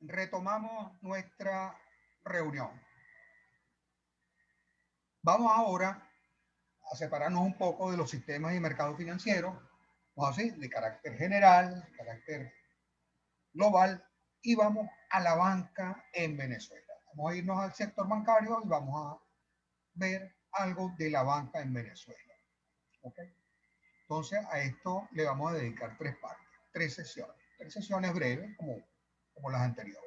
retomamos nuestra reunión. Vamos ahora a separarnos un poco de los sistemas y mercados financieros, vamos así, de carácter general, de carácter global, y vamos a la banca en Venezuela. Vamos a irnos al sector bancario y vamos a ver algo de la banca en Venezuela. ¿Okay? Entonces, a esto le vamos a dedicar tres partes, tres sesiones breves como las anteriores.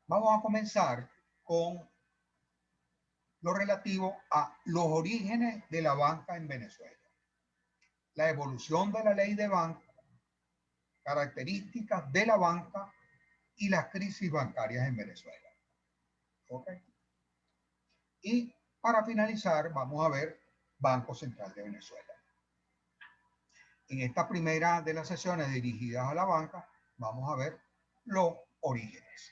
Vamos a comenzar con lo relativo a los orígenes de la banca en Venezuela, la evolución de la ley de banca, características de la banca y las crisis bancarias en Venezuela. ¿Okay? Y para finalizar, vamos a ver Banco Central de Venezuela. En esta primera de las sesiones dirigidas a la banca, vamos a ver los orígenes.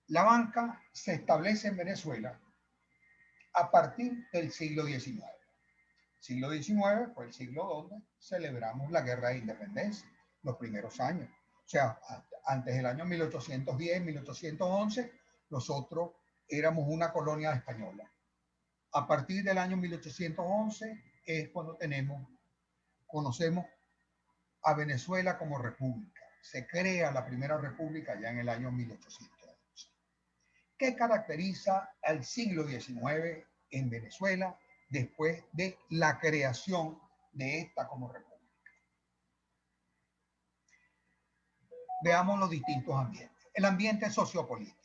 La banca se establece en Venezuela a partir del siglo XIX. Siglo XIX fue el siglo donde celebramos la guerra de independencia, los primeros años. O sea, antes del año 1810, 1811, nosotros éramos una colonia española. A partir del año 1811 es cuando conocemos a Venezuela como república. Se crea la primera república ya en el año 1811. ¿Qué caracteriza al siglo XIX en Venezuela después de la creación de esta como república? Veamos los distintos ambientes. El ambiente sociopolítico.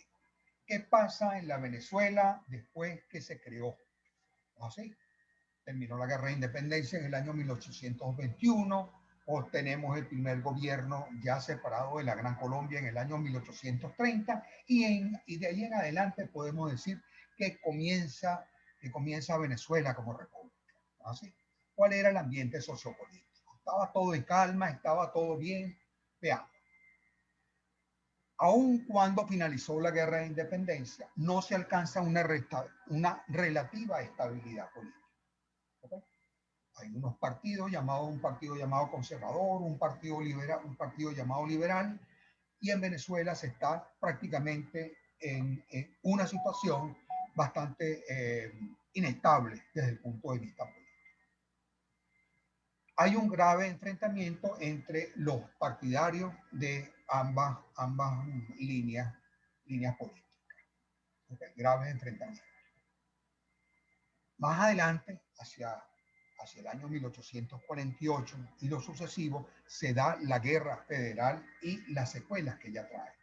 ¿Qué pasa en la Venezuela después que se creó? Así, terminó la guerra de independencia en el año 1821, obtenemos el primer gobierno ya separado de la Gran Colombia en el año 1830 y de ahí en adelante podemos decir que comienza Venezuela como república. ¿Así? ¿Cuál era el ambiente sociopolítico? Estaba todo en calma, estaba todo bien. Veamos. Aun cuando finalizó la guerra de independencia, no se alcanza una relativa estabilidad política. ¿Okay? Hay unos partidos un partido llamado conservador, un partido liberal, un partido llamado liberal, y en Venezuela se está prácticamente en una situación bastante inestable desde el punto de vista político. Hay un grave enfrentamiento entre los partidarios de ambas líneas políticas. Okay, graves enfrentamientos. Más adelante, hacia el año 1848 y lo sucesivo, se da la guerra federal y las secuelas que ella trae.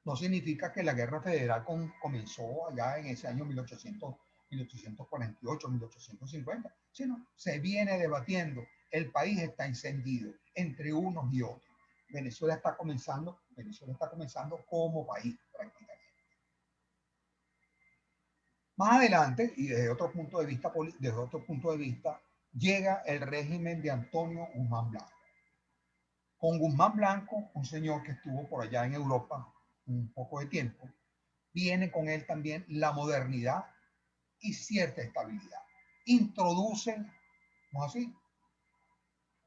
No significa que la guerra federal comenzó allá en ese año 1848, 1850, sino se viene debatiendo. El país está encendido entre unos y otros. Venezuela está comenzando como país prácticamente. Más adelante, y desde otro punto de vista, llega el régimen de Antonio Guzmán Blanco. Con Guzmán Blanco, un señor que estuvo por allá en Europa un poco de tiempo, viene con él también la modernidad y cierta estabilidad. Introducen, ¿no así?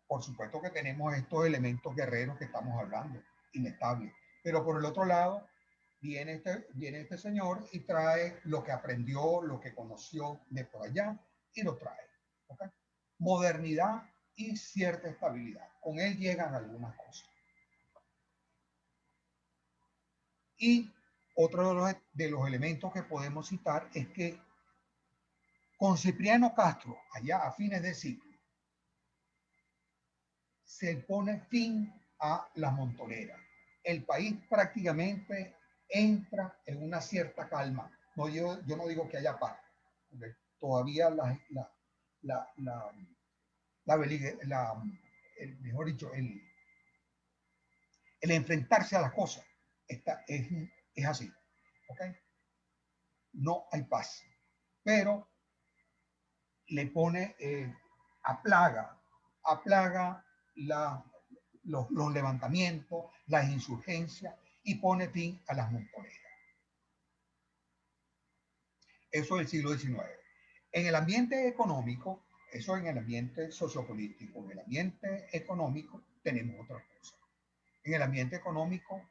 Por supuesto que tenemos estos elementos guerreros que estamos hablando, inestables. Pero por el otro lado, viene este señor y trae lo que aprendió, lo que conoció de por allá y lo trae. ¿Okay? Modernidad y cierta estabilidad. Con él llegan algunas cosas. Y otro de los elementos que podemos citar es que con Cipriano Castro, allá a fines de siglo, se pone fin a las montoneras. El país prácticamente entra en una cierta calma. No, yo no digo que haya paz, porque todavía mejor dicho, el enfrentarse a las cosas es así. ¿Okay? No hay paz, pero le pone aplaga los levantamientos, las insurgencias y pone fin a las montoneras. Eso del siglo XIX. En el ambiente económico, eso en el ambiente sociopolítico, en el ambiente económico tenemos otra cosa. En el ambiente económico,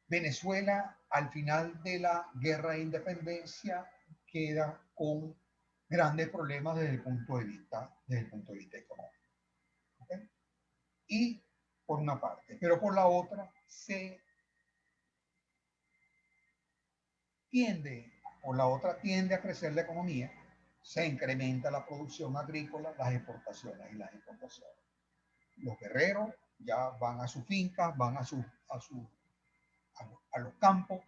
Venezuela al final de la guerra de independencia queda con grandes problemas desde el punto de vista económico. ¿Okay? Y por una parte, pero por la otra tiende a crecer la economía, se incrementa la producción agrícola, las exportaciones y las importaciones. Los guerreros ya van a sus fincas, van a los campos,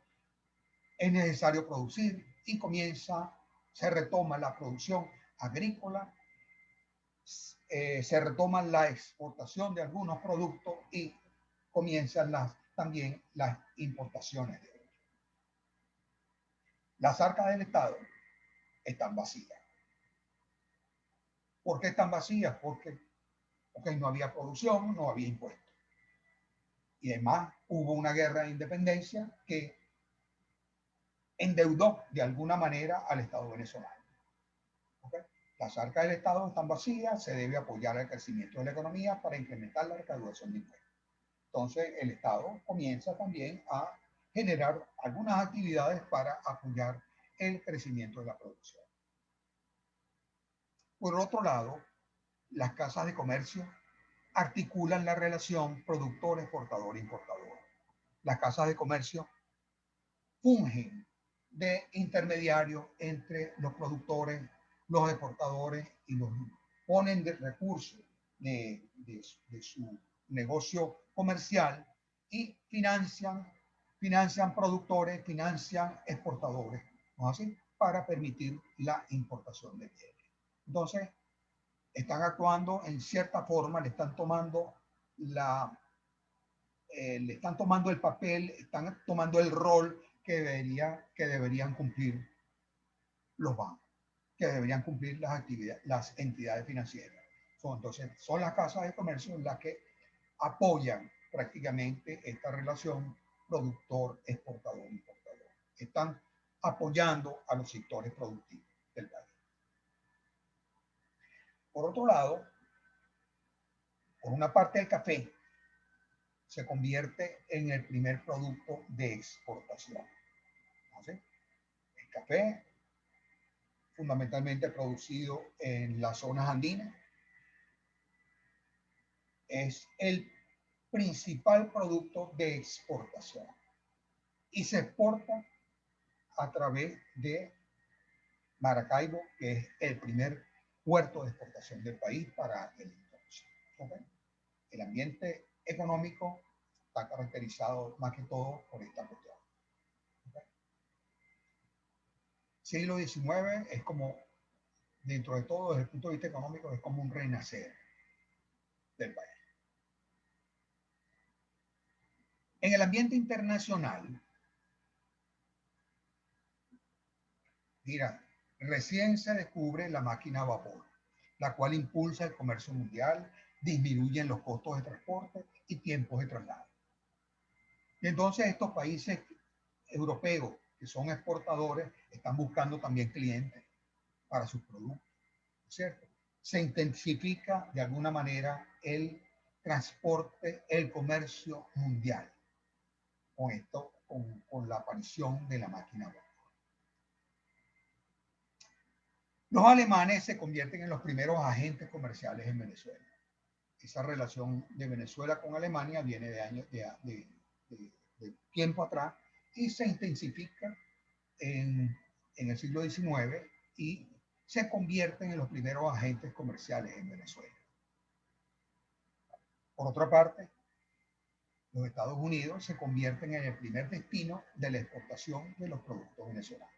es necesario producir y se retoma la producción agrícola, se retoma la exportación de algunos productos y comienzan también las importaciones de ellos. Las arcas del Estado están vacías. ¿Por qué están vacías? Porque no había producción, no había impuestos. Y además hubo una guerra de independencia que endeudó de alguna manera al Estado venezolano. ¿Okay? Las arcas del Estado están vacías, se debe apoyar el crecimiento de la economía para incrementar la recaudación de impuestos. Entonces el Estado comienza también a generar algunas actividades para apoyar el crecimiento de la producción. Por otro lado, las casas de comercio articulan la relación productor, exportador, importador. Las casas de comercio fungen de intermediarios entre los productores, los exportadores y los ponen de recursos de su negocio comercial y financian productores, financian exportadores, ¿no es así? Para permitir la importación de bienes. Entonces, están actuando en cierta forma, le están tomando el papel, están tomando el rol que deberían cumplir los bancos, que deberían cumplir las entidades financieras. Entonces, son las casas de comercio las que apoyan prácticamente esta relación productor, exportador, importador. Están apoyando a los sectores productivos del país. Por otro lado, por una parte el café se convierte en el primer producto de exportación. ¿Sí? El café, fundamentalmente producido en las zonas andinas, es el principal producto de exportación y se exporta a través de Maracaibo, que es el primer puerto de exportación del país para aquel entonces. ¿Okay? El ambiente económico está caracterizado más que todo por esta cuestión. ¿Okay? Siglo XIX es como, dentro de todo, desde el punto de vista económico, es como un renacer del país. En el ambiente internacional, mira, recién se descubre la máquina a vapor, la cual impulsa el comercio mundial, disminuyen los costos de transporte y tiempos de traslado. Y entonces estos países europeos que son exportadores están buscando también clientes para sus productos, ¿cierto? Se intensifica de alguna manera el transporte, el comercio mundial con la aparición de la máquina a vapor. Los alemanes se convierten en los primeros agentes comerciales en Venezuela. Esa relación de Venezuela con Alemania viene de años de tiempo atrás y se intensifica en el siglo XIX y se convierten en los primeros agentes comerciales en Venezuela. Por otra parte, los Estados Unidos se convierten en el primer destino de la exportación de los productos venezolanos.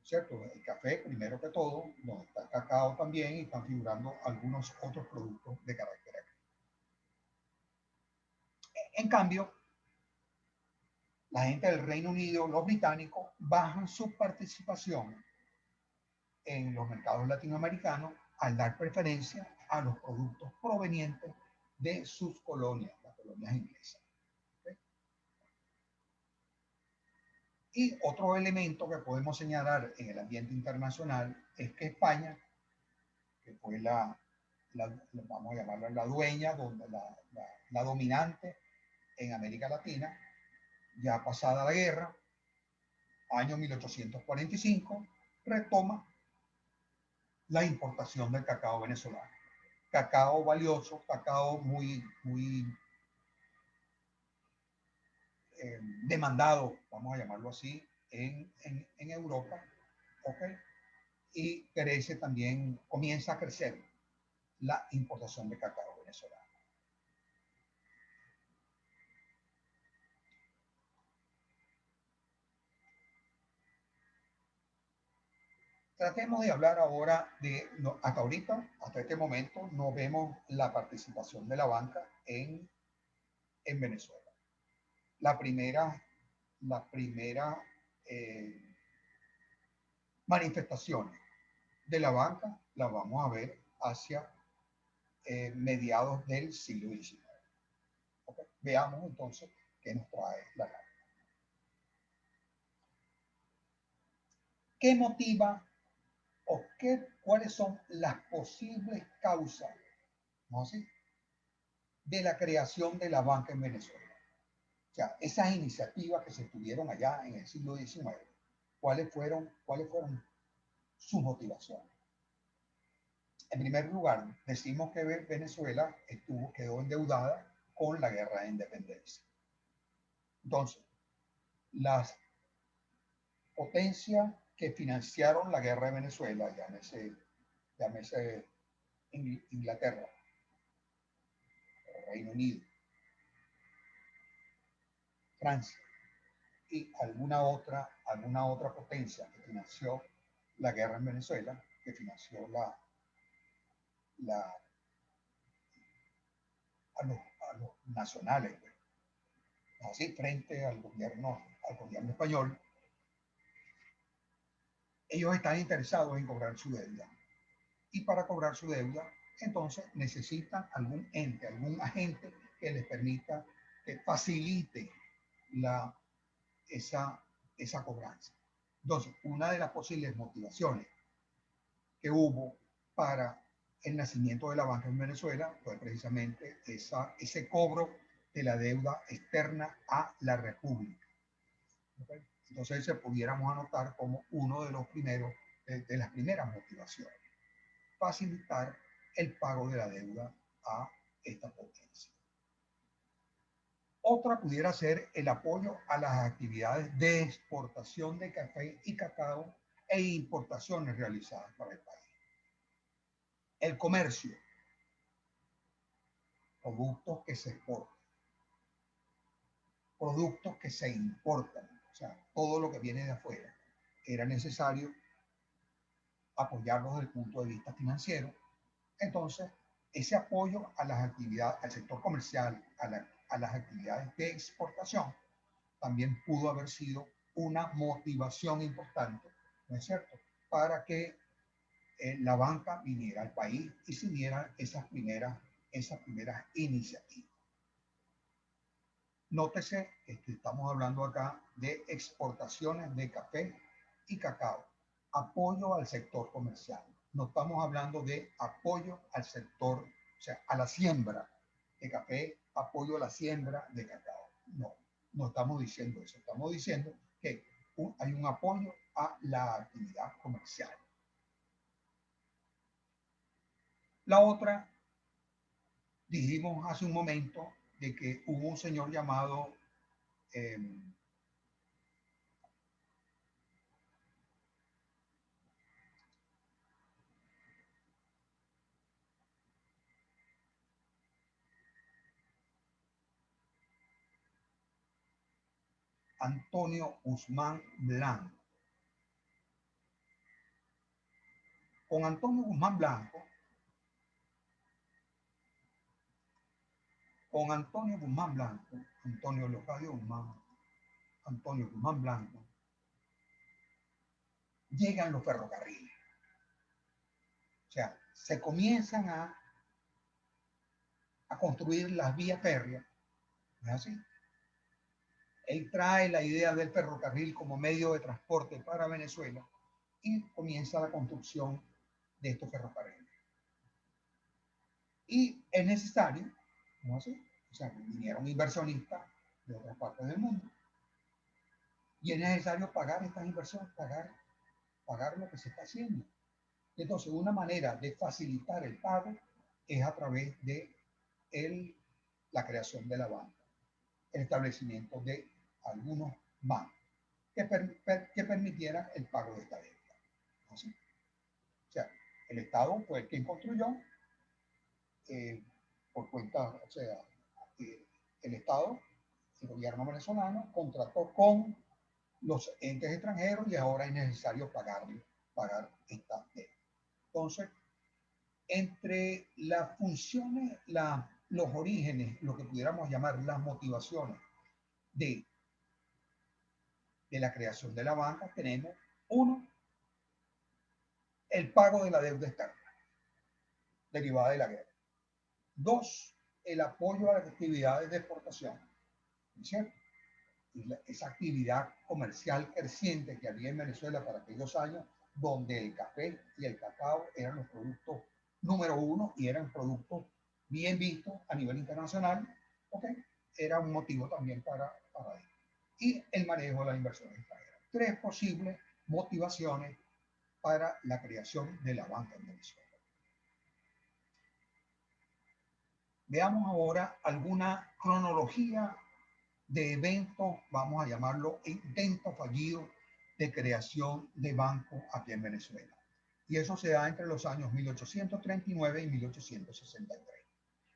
¿Cierto? El café, primero que todo, donde está el cacao también, y están figurando algunos otros productos de carácter agrícola. En cambio, la gente del Reino Unido, los británicos, bajan su participación en los mercados latinoamericanos al dar preferencia a los productos provenientes de sus colonias, las colonias inglesas. ¿Okay? Y otro elemento que podemos señalar en el ambiente internacional es que España, que fue vamos a llamarla la dueña, donde la dominante en América Latina, ya pasada la guerra, año 1845, retoma la importación del cacao venezolano. Cacao valioso, cacao muy demandado, vamos a llamarlo así, en Europa, ¿ok? Y crece también, comienza a crecer la importación de cacao venezolano. Tratemos de hablar ahora hasta ahorita, hasta este momento, no vemos la participación de la banca en Venezuela. La primera manifestaciones de la banca la vamos a ver hacia mediados del siglo XIX. ¿Okay? Veamos entonces qué nos trae la banca. ¿Qué motiva o cuáles son las posibles causas, ¿no? ¿Sí? de la creación de la banca en Venezuela? O sea, esas iniciativas que se tuvieron allá en el siglo XIX, cuáles fueron sus motivaciones? En primer lugar, decimos que Venezuela quedó endeudada con la guerra de independencia. Entonces, las potencias que financiaron la guerra de Venezuela, llámese Inglaterra, Reino Unido, Francia y alguna otra potencia que financió la guerra en Venezuela, que financió la, a los nacionales, así frente al gobierno español, ellos están interesados en cobrar su deuda. Y para cobrar su deuda, entonces necesitan algún ente, algún agente que les permita, que facilite esa cobranza. Entonces, una de las posibles motivaciones que hubo para el nacimiento de la banca en Venezuela fue precisamente ese cobro de la deuda externa a la República. ¿Okay? Entonces, se pudiéramos anotar como uno de los primeros, de las primeras motivaciones, facilitar el pago de la deuda a esta potencia. Otra pudiera ser el apoyo a las actividades de exportación de café y cacao e importaciones realizadas para el país. El comercio, productos que se exportan, productos que se importan, o sea, todo lo que viene de afuera. Era necesario apoyarlos desde el punto de vista financiero. Entonces, ese apoyo a las actividades, al sector comercial, a las actividades de exportación, también pudo haber sido una motivación importante, ¿no es cierto?, para que la banca viniera al país y se dieran esas primeras iniciativas. Nótese que estamos hablando acá de exportaciones de café y cacao, apoyo al sector comercial. No estamos hablando de apoyo al sector, o sea, a la siembra de café, apoyo a la siembra de cacao. No, no estamos diciendo eso. Estamos diciendo que hay un apoyo a la actividad comercial. La otra, dijimos hace un momento de que hubo un señor llamado Antonio Guzmán Blanco. Con Antonio Guzmán Blanco, Antonio Leocadio Guzmán, Antonio Guzmán Blanco, llegan los ferrocarriles. O sea, se comienzan a construir las vías férreas, ¿no es así?, Él trae la idea del ferrocarril como medio de transporte para Venezuela y comienza la construcción de estos ferrocarriles. Y es necesario, ¿no así? O sea, vinieron inversionistas de otras partes del mundo. Y es necesario pagar estas inversiones, pagar lo que se está haciendo. Entonces, una manera de facilitar el pago es a través de la creación de la banca, el establecimiento de algunos bancos que permitieran el pago de esta deuda. ¿No? ¿Sí? O sea, el Estado fue el quien construyó por cuenta, o sea, el Estado, el gobierno venezolano, contrató con los entes extranjeros y ahora es necesario pagar esta deuda. Entonces, entre las funciones, los orígenes, lo que pudiéramos llamar las motivaciones de, de la creación de la banca, tenemos uno, el pago de la deuda externa derivada de la guerra. Dos, el apoyo a las actividades de exportación, ¿cierto? Esa actividad comercial creciente que había en Venezuela para aquellos años, donde el café y el cacao eran los productos número uno y eran productos bien vistos a nivel internacional, ¿okay? Era un motivo también para ello. Y el manejo de las inversiones extranjeras. Tres posibles motivaciones para la creación de la banca en Venezuela. Veamos ahora alguna cronología de eventos, vamos a llamarlo intento fallido de creación de banco aquí en Venezuela. Y eso se da entre los años 1839 y 1863.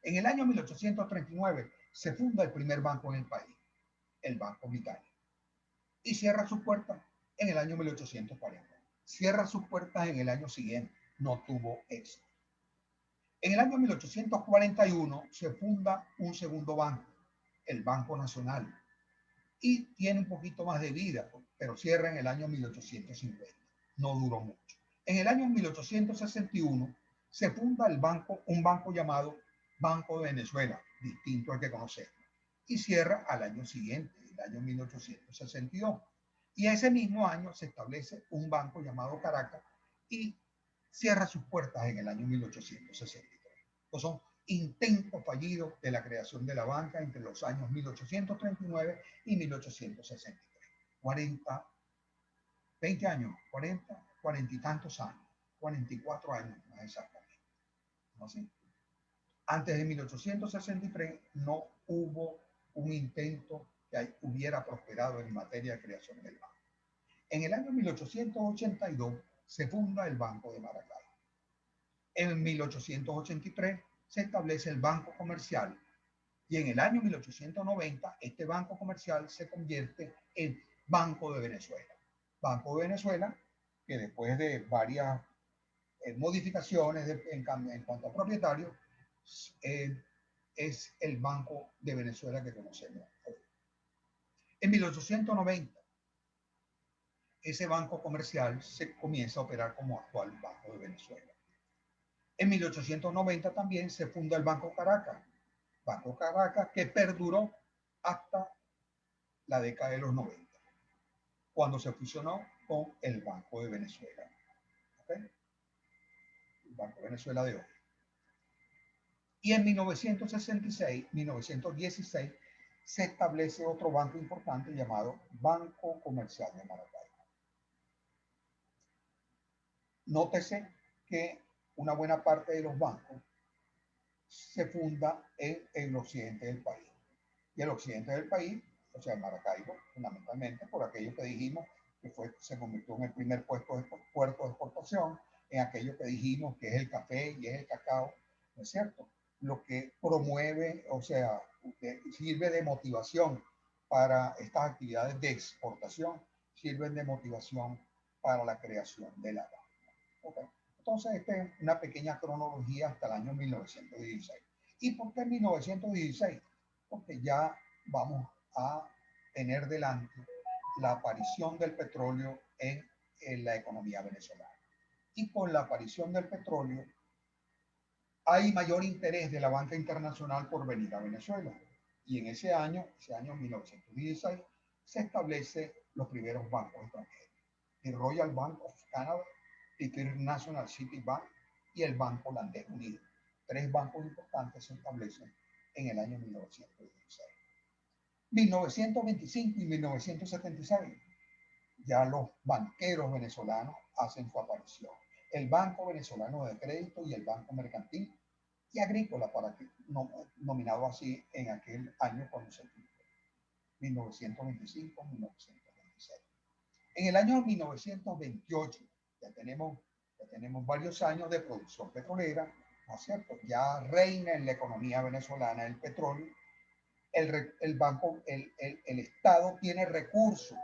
En el año 1839 se funda el primer banco en el país, el Banco Británico, y cierra sus puertas en el año 1840. Cierra sus puertas en el año siguiente, no tuvo éxito. En el año 1841 se funda un segundo banco, el Banco Nacional, y tiene un poquito más de vida, pero cierra en el año 1850. No duró mucho. En el año 1861 se funda un banco llamado Banco de Venezuela, distinto al que conocemos, y cierra al año siguiente, el año 1862. Y ese mismo año se establece un banco llamado Caracas y cierra sus puertas en el año 1863. Entonces son intentos fallidos de la creación de la banca entre los años 1839 y 1863. 20 años, 40 y tantos años, 44 años más exactamente. ¿No? ¿Sí? Antes de 1863 no hubo un intento que hubiera prosperado en materia de creación del banco. En el año 1882 se funda el Banco de Maracay. En 1883 se establece el Banco Comercial y en el año 1890 este Banco Comercial se convierte en Banco de Venezuela. Banco de Venezuela, que después de varias modificaciones en cuanto a propietario, es el Banco de Venezuela que conocemos hoy. En 1890, ese banco comercial se comienza a operar como actual Banco de Venezuela. En 1890 también se funda el Banco Caracas, que perduró hasta la década de los 90, cuando se fusionó con el Banco de Venezuela. ¿Okay? El Banco de Venezuela de hoy. Y en 1916 se establece otro banco importante llamado Banco Comercial de Maracay. Nótese que una buena parte de los bancos se funda en el occidente del país. Y el occidente del país, o sea, Maracaibo, fundamentalmente por aquello que dijimos que se convirtió en el primer puerto de exportación, en aquello que dijimos que es el café y es el cacao, ¿no es cierto? Lo que promueve, o sea, sirve de motivación para estas actividades de exportación, sirven de motivación para la creación de la banca. Okay. Entonces, esta es una pequeña cronología hasta el año 1916. ¿Y por qué 1916? Porque ya vamos a tener delante la aparición del petróleo en la economía venezolana. Y con la aparición del petróleo hay mayor interés de la banca internacional por venir a Venezuela. Y en ese año 1916, se establecen los primeros bancos extranjeros: el Royal Bank of Canada, el First National City Bank y el Banco Holandés Unido. Tres bancos importantes se establecen en el año 1916. 1925 y 1976, ya los banqueros venezolanos hacen su aparición. El Banco Venezolano de Crédito y el Banco Mercantil y Agrícola, para que, nominado así en aquel año cuando se cumplió, 1925-1926. En el año 1928 ya tenemos varios años de producción petrolera, ¿no es cierto? Ya reina en la economía venezolana el petróleo. El Estado tiene recursos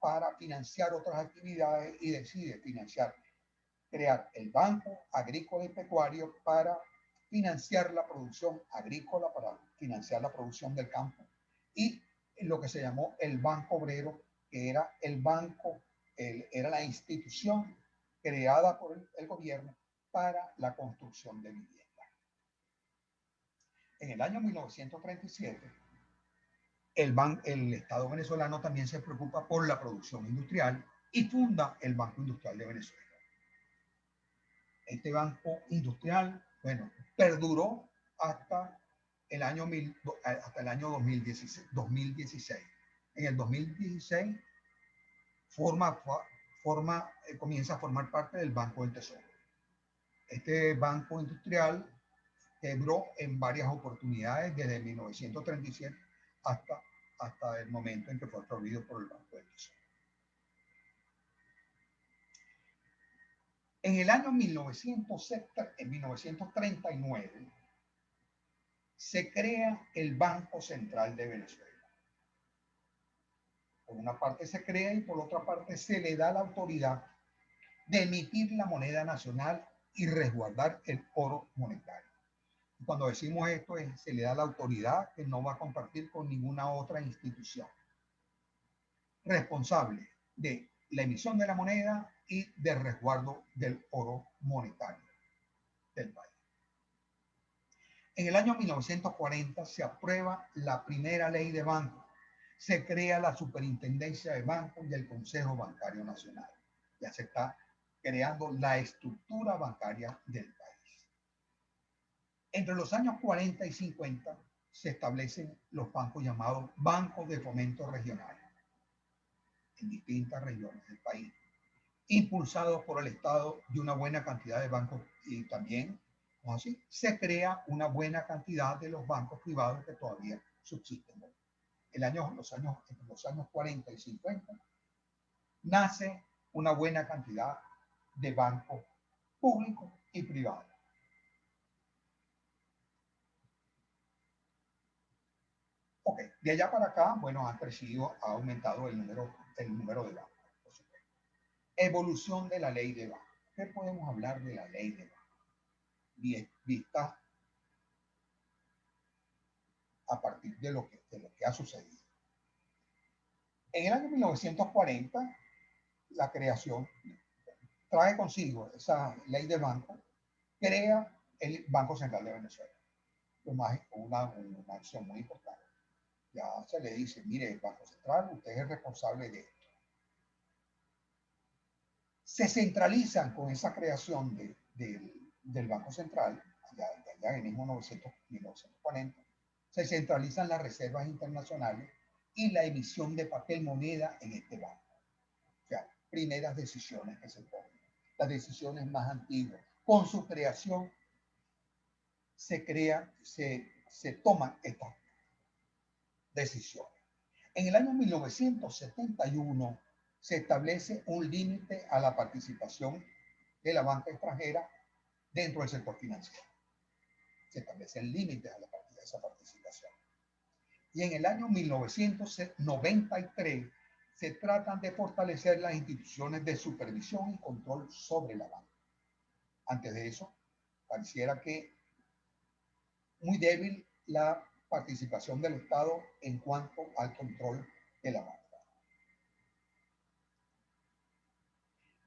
para financiar otras actividades y decide crear el Banco Agrícola y Pecuario para financiar la producción agrícola, para financiar la producción del campo, y lo que se llamó el Banco Obrero, que era el banco, era la institución creada por el gobierno para la construcción de viviendas. En el año 1937, el Estado venezolano también se preocupa por la producción industrial y funda el Banco Industrial de Venezuela. Este banco industrial, bueno, perduró hasta el año 2016. En el 2016 comienza a formar parte del Banco del Tesoro. Este banco industrial quebró en varias oportunidades desde 1937 hasta el momento en que fue absorbido por el Banco del Tesoro. En el año 1939 se crea el Banco Central de Venezuela. Por una parte se crea y por otra parte se le da la autoridad de emitir la moneda nacional y resguardar el oro monetario. Y cuando decimos esto, se le da la autoridad que no va a compartir con ninguna otra institución responsable de la emisión de la moneda y del resguardo del oro monetario del país. En el año 1940 se aprueba la primera ley de bancos. Se crea la Superintendencia de Bancos y el Consejo Bancario Nacional. Ya se está creando la estructura bancaria del país. Entre los años 40 y 50 se establecen los bancos llamados bancos de fomento regional en distintas regiones del país, impulsados por el Estado y una buena cantidad de bancos, y también así se crea una buena cantidad de los bancos privados que todavía subsisten. Entre los años 40 y 50 nace una buena cantidad de bancos públicos y privados. Ok, de allá para acá, bueno, ha aumentado el número de bancos. Evolución de la ley de bancos. ¿Qué podemos hablar de la ley de bancos? Vista a partir de lo que ha sucedido. En el año 1940, la creación trae consigo esa ley de banco, crea el Banco Central de Venezuela. Una acción muy importante. Ya se le dice, mire, el Banco Central, usted es el responsable de esto. Se centralizan con esa creación del Banco Central, allá en 1940, se centralizan las reservas internacionales y la emisión de papel moneda en este banco. O sea, primeras decisiones que se toman, las decisiones más antiguas. Con su creación se toman estas decisiones. En el año 1971 se establece un límite a la participación de la banca extranjera dentro del sector financiero. Se establecen límites a esa participación. Y en el año 1993 se tratan de fortalecer las instituciones de supervisión y control sobre la banca. Antes de eso, pareciera que muy débil la participación del Estado en cuanto al control de la banca.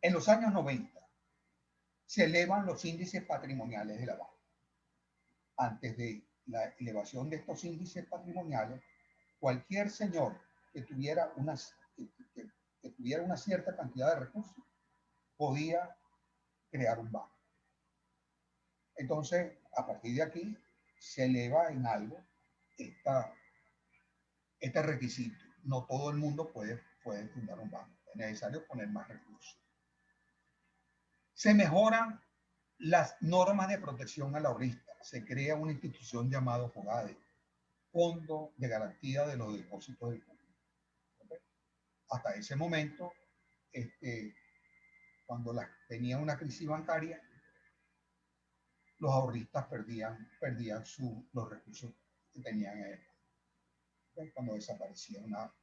En los años 90 se elevan los índices patrimoniales de la banca. Antes de la elevación de estos índices patrimoniales, cualquier señor que tuviera que tuviera una cierta cantidad de recursos podía crear un banco. Entonces, a partir de aquí, se eleva en algo este requisito. No todo el mundo puede fundar un banco. Es necesario poner más recursos. Se mejoran las normas de protección al ahorrista. Se crea una institución llamada FOGADE, Fondo de Garantía de los Depósitos del Público. ¿Okay? Hasta ese momento, cuando tenía una crisis bancaria, los ahorristas perdían los recursos que tenían en él. ¿Okay? Cuando desaparecía un banco.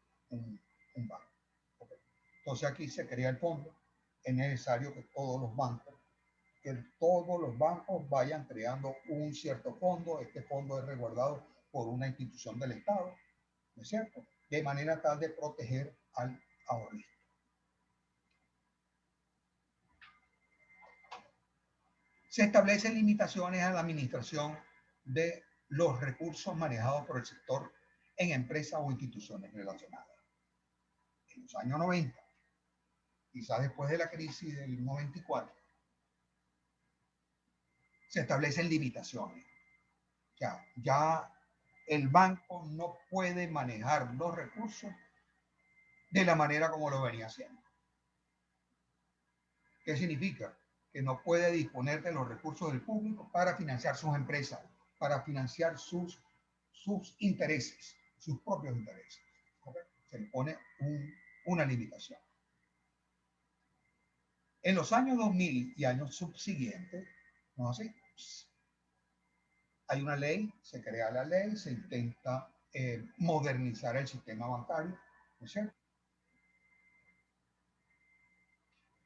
¿Okay? Entonces aquí se crea el fondo. Es necesario que todos los bancos vayan creando un cierto fondo. Este fondo es resguardado por una institución del Estado, ¿no es cierto? De manera tal de proteger al ahorrista. Se establecen limitaciones a la administración de los recursos manejados por el sector en empresas o instituciones relacionadas. En los años 90, quizás después de la crisis del 94, se establecen limitaciones. O sea, ya el banco no puede manejar los recursos de la manera como lo venía haciendo. ¿Qué significa? Que no puede disponer de los recursos del público para financiar sus empresas, para financiar sus intereses, sus propios intereses. ¿Okay? Se le pone una limitación. En los años 2000 y años subsiguientes, ¿no es así? Hay una ley, se crea la ley, se intenta modernizar el sistema bancario, ¿no es cierto?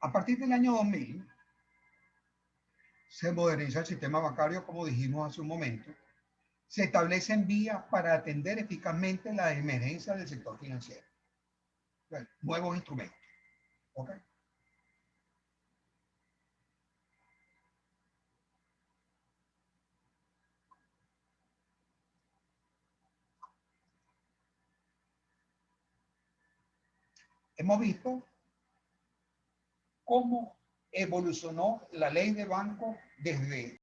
A partir del año 2000, se moderniza el sistema bancario, como dijimos hace un momento. Se establecen vías para atender eficazmente las emergencias del sector financiero. Bueno, nuevos instrumentos. ¿Okay? Hemos visto cómo evolucionó la ley de banco desde